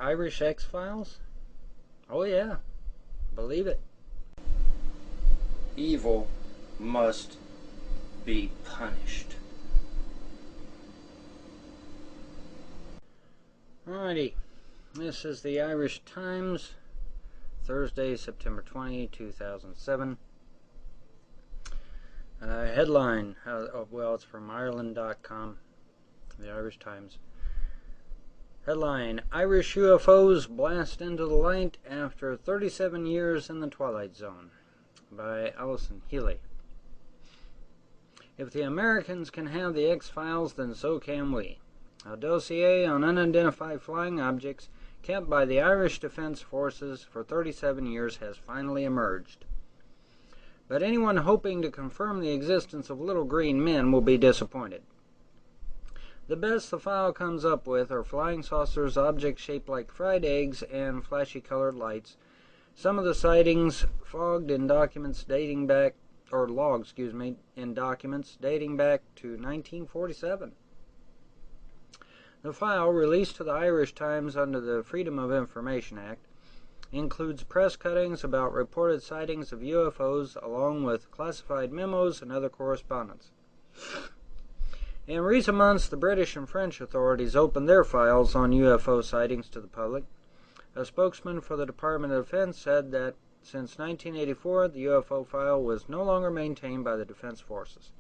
Irish X-Files? Oh yeah, believe it. Evil must be punished. Alrighty, this is the Irish Times, Thursday, September 20, 2007. Headline, well, it's from Ireland.com, the Irish Times. Headline, Irish UFOs blast into the light after 37 years in the Twilight Zone, by Alison Healy. If the Americans can have the X-Files, then so can we. A dossier on unidentified flying objects kept by the Irish Defence Forces for 37 years has finally emerged. But anyone hoping to confirm the existence of little green men will be disappointed. The best the file comes up with are flying saucers, objects shaped like fried eggs, and flashy colored lights. Some of the sightings logs in documents dating back to 1947. The file, released to the Irish Times under the Freedom of Information Act, includes press cuttings about reported sightings of UFOs along with classified memos and other correspondence. In recent months, the British and French authorities opened their files on UFO sightings to the public. A spokesman for the Department of Defense said that since 1984, the UFO file was no longer maintained by the Defense Forces.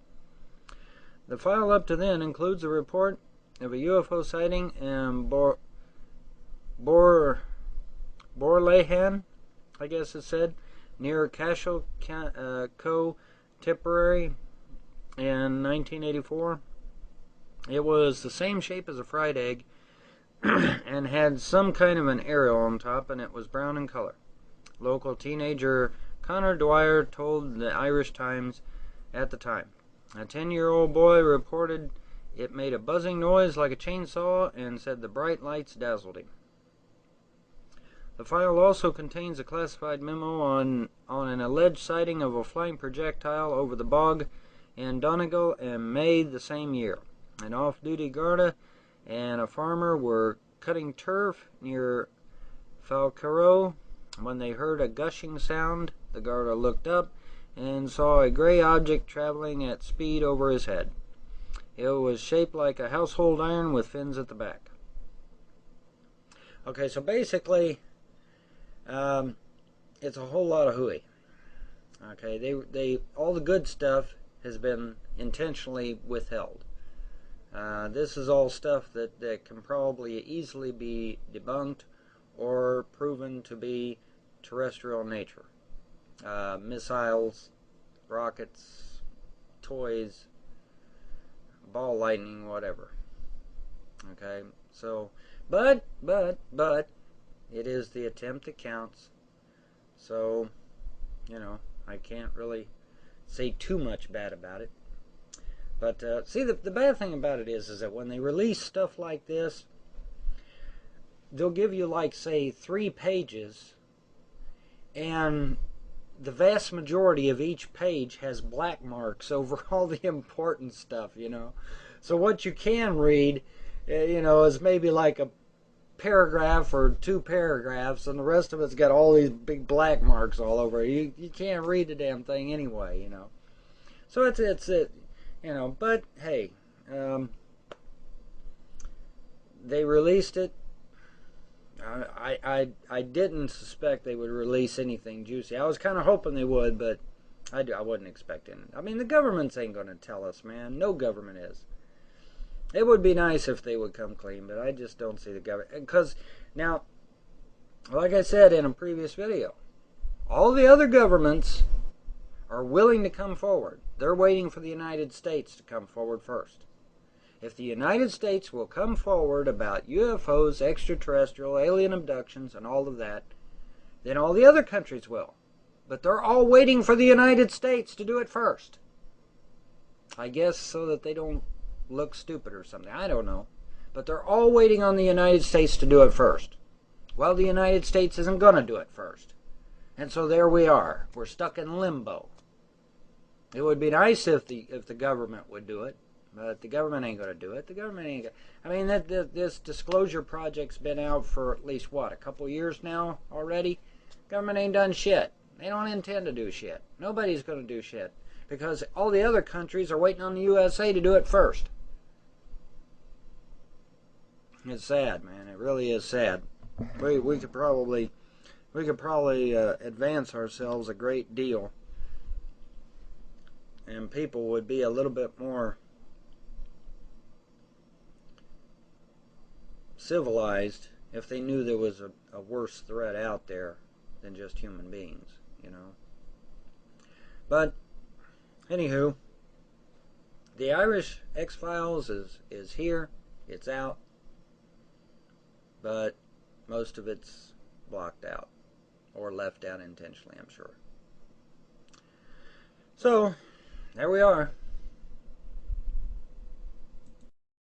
The file up to then includes a report of a UFO sighting in Borlehan, I guess it said, near Cashel Tipperary in 1984. It was the same shape as a fried egg and had some kind of an aerial on top, and it was brown in color. Local teenager Connor Dwyer told the Irish Times at the time. A 10-year-old boy reported it made a buzzing noise like a chainsaw and said the bright lights dazzled him. The file also contains a classified memo on an alleged sighting of a flying projectile over the bog in Donegal in May the same year. An off-duty Garda and a farmer were cutting turf near Falcarrow when they heard a gushing sound. The Garda looked up and saw a gray object traveling at speed over his head. It was shaped like a household iron with fins at the back. Okay, so basically, it's a whole lot of hooey. Okay, they all the good stuff has been intentionally withheld. This is all stuff that can probably easily be debunked or proven to be terrestrial in nature. Missiles, rockets, toys, ball lightning, whatever. Okay, so, but, it is the attempt that counts. So, I can't really say too much bad about it. But, see, the bad thing about it is that when they release stuff like this, they'll give you, like, say, 3 pages, and the vast majority of each page has black marks over all the important stuff, So what you can read, is maybe like a paragraph or 2 paragraphs, and the rest of it's got all these big black marks all over it. You can't read the damn thing anyway, So it's but hey, they released it. I didn't suspect they would release anything juicy. I was kind of hoping they would, but I wasn't expecting it. I mean, the governments ain't going to tell us, man. No government is. It would be nice if they would come clean, but I just don't see the government. Because, now, like I said in a previous video, all the other governments are willing to come forward. They're waiting for the United States to come forward first. If the United States will come forward about UFOs, extraterrestrial, alien abductions, and all of that, then all the other countries will. But they're all waiting for the United States to do it first. I guess so that they don't look stupid or something. I don't know. But they're all waiting on the United States to do it first. Well, the United States isn't going to do it first. And so there we are. We're stuck in limbo. It would be nice if the government would do it. But the government ain't going to do it. The government ain't. I mean, this disclosure project's been out for at least what, a couple years now already. Government ain't done shit. They don't intend to do shit. Nobody's going to do shit because all the other countries are waiting on the USA to do it first. It's sad, man. It really is sad. We could probably advance ourselves a great deal, and people would be a little bit more civilized if they knew there was a worse threat out there than just human beings, you know. But anywho, the Irish X-Files is here. It's out. But most of it's blocked out or left out intentionally, I'm sure. So, there we are.